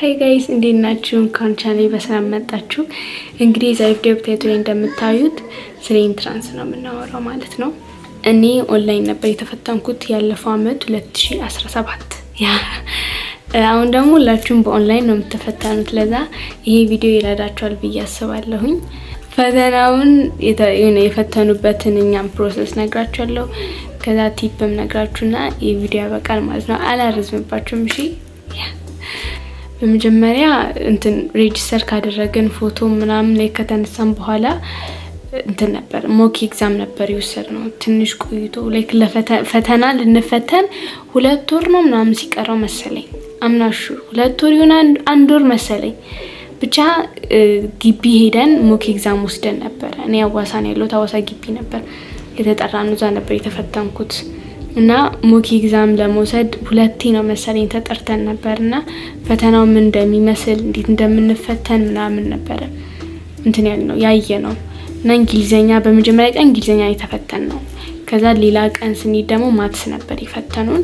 ሃይ ጋይስ እንዴት ናችሁ? እንኳን ቻናሌ በሰላም መጣችሁ። እንግዲህ ዛሬ ቪዲዮ ታይትል እንደምታዩት ስለ ኢንትራንስ ነው የምናወራው ማለት ነው። እኔ ኦንላይን ነበር የተፈተንኩት ያለፈው አመት 2017 አሁን ደግሞ ሁላችሁም በኦንላይን ነው የምትፈተኑት። ለዛ ይሄ ቪዲዮ ይረዳችኋል ብዬ አስባለሁኝ። ፈተናውን የፈተኑበትን እኛም ፕሮሰስ ነግራችኋለሁ። ከዛ ቲፕም ነግራችሁና ይሄ ቪዲዮ ያበቃል ማለት ነው። አላረዝምባችሁም እሺ። በመጀመሪያ ሬጂስተር ካደረገን ፎቶ ምናምን ላይ ከተነሳን በኋላ ነበር ሞክ ኤግዛም ነበር የወሰድነው። ትንሽ ቆይቶ ላይክ ለፈተና ልንፈተን 2 ወር ነው ምናምን ሲቀረው መሰለኝ። አምናሹ 2 ወር ይሆን 1 ወር መሰለኝ። ብቻ ግቢ ሄደን ሞክ ኤግዛም ወስደን ነበር። እኔ አዋሳ ነው ያለሁት፣ አዋሳ ግቢ ነበር የተጠራነው። እዛ ነበር የተፈተንኩት እና ሞክ ኤግዛም ለመውሰድ 2 ነው መሰለኝ ተጠርተን ነበርና ፈተናው ምን እንደሚመስል እንዴት እንደምንፈተን ምናምን ነበር ያልነው ያየነው። እና እንግሊዘኛ በመጀመሪያ ቀን እንግሊዘኛ የተፈተን ነው። ከዛ ሌላ ቀን ስንሄድ ደግሞ ማትስ ነበር የፈተኑን።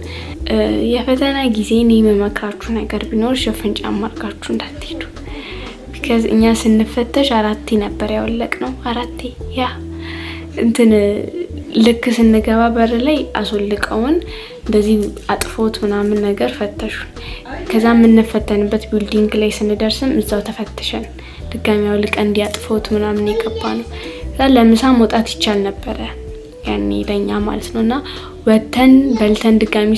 የፈተና ጊዜ እኔ የምመክራችሁ ነገር ቢኖር ሽፍን ጫማ አድርጋችሁ እንዳትሄዱ። ቢካዝ እኛ ስንፈተሽ 4 ነበር ያወለቅነው። 4 ያ ልክ ስንገባ በር ላይ አስወልቀውን እንደዚህ አጥፎት ምናምን ነገር ፈተሹን። ከዛ የምንፈተንበት ቢልዲንግ ላይ ስንደርስም እዛው ተፈትሸን ድጋሚ አውልቀን እንዲያጥፎት ምናምን የገባ ነው። ከዛ ለምሳ መውጣት ይቻል ነበረ ያኔ ለኛ ማለት ነውና ወተን በልተን ድጋሚ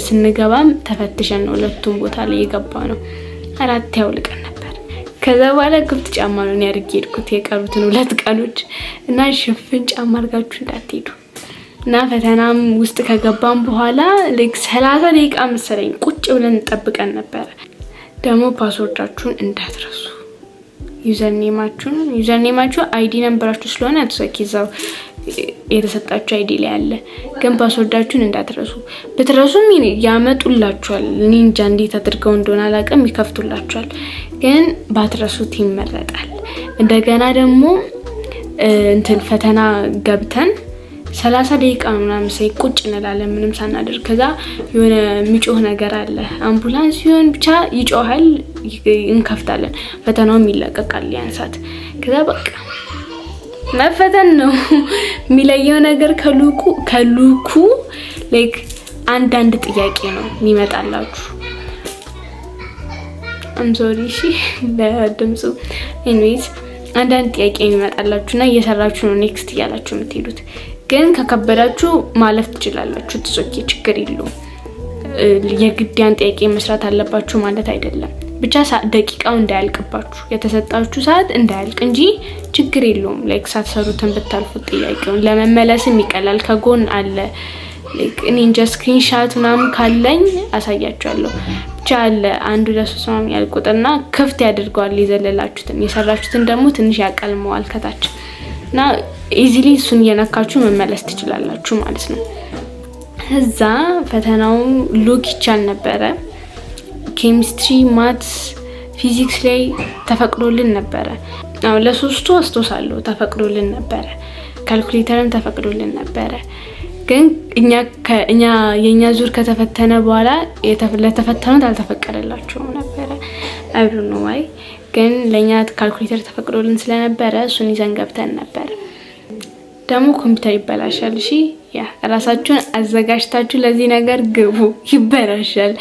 ስንገባም ተፈትሸን ነው ሁለቱም ቦታ ላይ የገባ ነው። 4 ያውልቀን ነበር። ከዛ በኋላ ክፍት ጫማ ነው ያርጌ ሄድኩት የቀሩትን 2 ቀኖች። እና ሽፍን ጫማ አድርጋችሁ እንዳትሄዱ። እና ፈተናም ውስጥ ከገባን በኋላ ላይክ 30 ደቂቃ መሰለኝ ቁጭ ብለን እንጠብቀን ነበር። ደግሞ ፓስወርዳችሁን እንዳትረሱ። ዩዘርኔማችሁ አይዲ ነምበራችሁ ስለሆነ አትሰኪዛው የተሰጣችሁ አይዲ ላይ አለ። ግን ፓስወርዳችሁን እንዳትረሱ። በትረሱም ያመጡላችኋል። እኔ እንጃ እንዴት አድርገው እንደሆነ አላውቅም፣ ይከፍቱላችኋል። ግን ባትረሱት ይመረጣል። እንደገና ደግሞ ፈተና ገብተን 30 ደቂቃ ምናምን ቁጭ እንላለን ምንም ሳናደርግ። ከዛ የሆነ የሚጮህ ነገር አለ፣ አምቡላንስ ይሁን ብቻ ይጮሃል፣ እንከፍታለን። ፈተናውም ይለቀቃል ያንሳት። ከዛ በቃ መፈተን ነው። የሚለየው ነገር ከሉኩ ላይክ አንዳንድ ጥያቄ ነው የሚመጣላችሁ። ሶሪ እሺ ለድምፁ። ኤኒዌይስ አንዳንድ ጥያቄ የሚመጣላችሁና እየሰራችሁ ነው ኔክስት እያላችሁ የምትሄዱት። ግን ከከበዳችሁ ማለፍ ትችላላችሁ። ትሶኪ ችግር የለውም። የግድያን ጥያቄ መስራት አለባችሁ ማለት አይደለም። ብቻ ደቂቃው እንዳያልቅባችሁ፣ የተሰጣችሁ ሰዓት እንዳያልቅ እንጂ ችግር የለውም። ላይክ ሳትሰሩትን ብታልፉት ጥያቄውን ለመመለስም ይቀላል። ከጎን አለ ላይክ እኔ እንጃ ስክሪንሻት ምናምን ካለኝ አሳያችኋለሁ። ብቻ አለ 1 2 3 ያልቁጥና ክፍት ያደርገዋል የዘለላችሁትን። የሰራችሁትን ደግሞ ትንሽ ያቀልመዋል ከታች እና ኢዚሊ እሱን እየነካችሁ መመለስ ትችላላችሁ ማለት ነው። እዛ ፈተናው ሉክ ይቻል ነበረ። ኬሚስትሪ፣ ማትስ፣ ፊዚክስ ላይ ተፈቅዶልን ነበረ። ለሶስቱ አስተውሳለሁ ተፈቅዶልን ነበረ። ካልኩሌተርም ተፈቅዶልን ነበረ። ግን የኛ ዙር ከተፈተነ በኋላ ለተፈተኑት አልተፈቀደላቸውም ነበረ። አይ ዶንት ኖ ዋይ። ግን ለኛ ካልኩሌተር ተፈቅዶልን ስለነበረ እሱን ይዘን ገብተን ነበር። ደግሞ ኮምፒውተር ይበላሻል። እሺ ራሳችሁን አዘጋጅታችሁ ለዚህ ነገር ግቡ። ይበላሻል።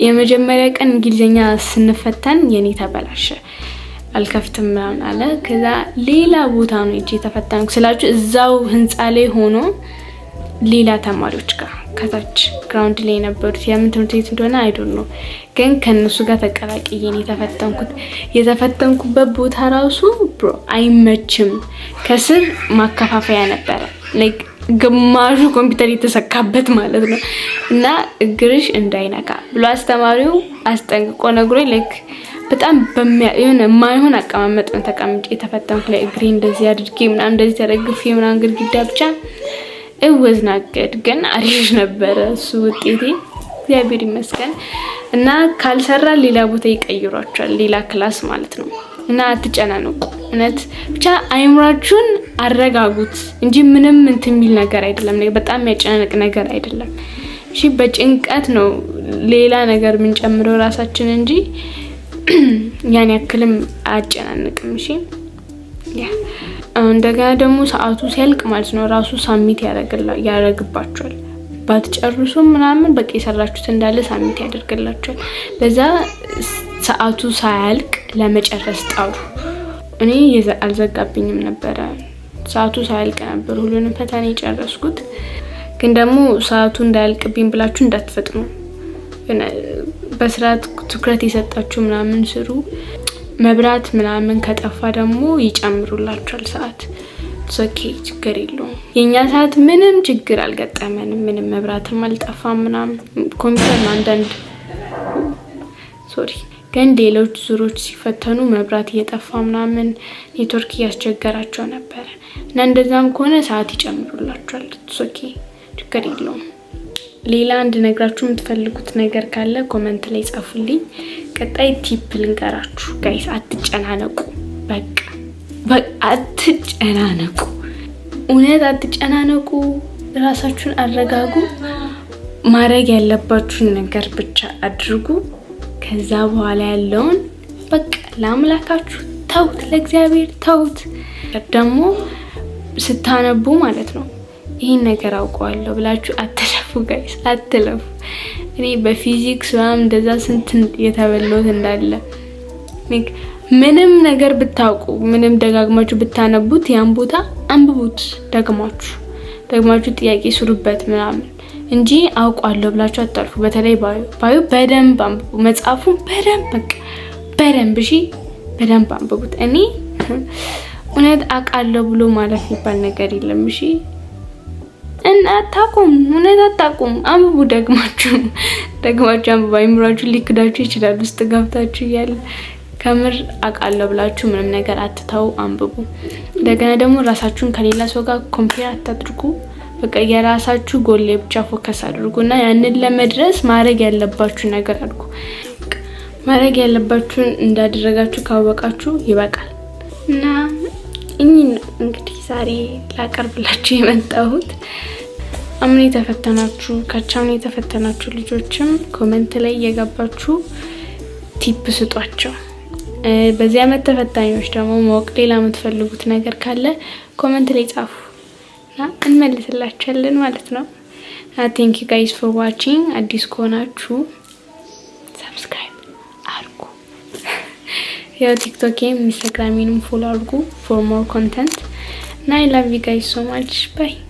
የመጀመሪያ ቀን እንግሊዘኛ ስንፈተን የኔ ተበላሸ፣ አልከፍትም ምናምን አለ። ከዛ ሌላ ቦታ ነው የተፈተንኩ ስላችሁ እዛው ህንጻ ላይ ሆኖ ሌላ ተማሪዎች ጋር ከታች ግራውንድ ላይ ነበሩት። የምን ትምህርት ቤት እንደሆነ አይ ዶንት ኖ። ግን ከነሱ ጋር ተቀላቅዬ ነው የተፈተንኩት። የተፈተንኩበት ቦታ ራሱ ብሮ አይመችም። ከስር ማከፋፈያ ነበረ ላይክ ግማሹ ኮምፒውተር የተሰካበት ማለት ነው። እና እግርሽ እንዳይነካ ብሎ አስተማሪው አስጠንቅቆ ነግሮኝ ላይክ በጣም የማይሆን አቀማመጥ ነው ተቀምጬ የተፈተንኩ። ላይ እግሬ እንደዚህ አድርጌ ምናምን እንደዚህ ተደግፌ ምናምን ግድግዳ ብቻ እወዝናገድ። ግን አሪፍ ነበረ እሱ ውጤቴ እግዚአብሔር ይመስገን። እና ካልሰራ ሌላ ቦታ ይቀይሯቸዋል፣ ሌላ ክላስ ማለት ነው። እና አትጨናነቁ። እነት ብቻ አይምራችሁን አረጋጉት እንጂ ምንም የሚል ነገር አይደለም። በጣም የሚያጨናንቅ ነገር አይደለም። እሺ በጭንቀት ነው ሌላ ነገር ምን ጨምረው ራሳችን እንጂ ያን ያክልም አጨናንቅም። እሺ እንደገና ደግሞ ሰዓቱ ሲያልቅ ማለት ነው ራሱ ሳሚት ያደርግባችኋል። ባትጨርሱም ምናምን በቃ የሰራችሁት እንዳለ ሳሚት ያደርግላችኋል። ለዛ ሰዓቱ ሳያልቅ ለመጨረስ ጣሩ። እኔ አልዘጋብኝም ነበረ፣ ሰዓቱ ሳያልቅ ነበር ሁሉንም ፈተና የጨረስኩት። ግን ደግሞ ሰዓቱ እንዳያልቅብኝ ብላችሁ እንዳትፈጥኑ፣ በስርዓት ትኩረት የሰጣችሁ ምናምን ስሩ። መብራት ምናምን ከጠፋ ደግሞ ይጨምሩላችኋል ሰዓት። ኦኬ ችግር የለውም። የኛ ሰዓት ምንም ችግር አልገጠመንም፣ ምንም መብራትም አልጠፋም ምናምን። ኮምፒውተር አንዳንድ ግን ሌሎች ዙሮች ሲፈተኑ መብራት እየጠፋ ምናምን ኔትወርክ እያስቸገራቸው ነበር እና እንደዛም ከሆነ ሰዓት ይጨምሩላችኋል። ኦኬ ችግር የለውም። ሌላ እንድነግራችሁ የምትፈልጉት ነገር ካለ ኮሜንት ላይ ጻፉልኝ። ቀጣይ ቲፕ ልንገራችሁ ጋይስ፣ አትጨናነቁ። በቃ አትጨናነቁ፣ እውነት አትጨናነቁ። ራሳችሁን አረጋጉ። ማድረግ ያለባችሁን ነገር ብቻ አድርጉ። ከዛ በኋላ ያለውን በቃ ለአምላካችሁ ተውት፣ ለእግዚአብሔር ተውት። ደግሞ ስታነቡ ማለት ነው ይሄን ነገር አውቀዋለሁ ብላችሁ አትለፉ ጋይስ፣ አትለፉ። እኔ በፊዚክስ ምናምን እንደዛ ስንት የተበላሁት እንዳለ ምንም ነገር ብታውቁ ምንም ደጋግማችሁ ብታነቡት ያን ቦታ አንብቡት፣ ደግማችሁ ጥያቄ ስሩበት ምናምን እንጂ አውቀዋለሁ ብላችሁ አታልፉ። በተለይ ባዩ በደንብ አንብቡ፣ መጽሐፉን በደንብ እሺ፣ በደንብ አንብቡት። እኔ እውነት አውቃለሁ ብሎ ማለት ይባል ነገር የለም። እሺ እና እውነት አታቁም፣ አንብቡ፣ ደግማችሁ አንብቡ። አይምራችሁ ሊክዳችሁ ይችላል ውስጥ ገብታችሁ እያለ ከምር አውቃለሁ ብላችሁ ምንም ነገር አትተው፣ አንብቡ። እንደገና ደግሞ ራሳችሁን ከሌላ ሰው ጋር ኮምፔር አታድርጉ። በቃ የራሳችሁ ጎል ላይ ብቻ ፎከስ አድርጉና ያንን ለመድረስ ማድረግ ያለባችሁ ነገር አድርጉ። ማድረግ ያለባችሁን እንዳደረጋችሁ ካወቃችሁ ይበቃል። እና እንግዲህ ዛሬ ላቀርብላችሁ የመጣሁት አምኔ የተፈተናችሁ ካቻምኔ የተፈተናችሁ ልጆችም ኮሜንት ላይ እየገባችሁ ቲፕ ስጧቸው። በዚህ አመት ተፈታኞች ደግሞ ማወቅ ሌላ የምትፈልጉት ነገር ካለ ኮሜንት ላይ ጻፉ እና እንመልስላችኋለን ማለት ነው። ቴንክ ዩ ጋይስ ፎር ዋቺንግ። አዲስ ከሆናችሁ ሰብስክራይብ አድርጉ። ያው ቲክቶኬም ኢንስታግራሜንም ፎሎ አድርጉ for more content and I love you guys so much. Bye.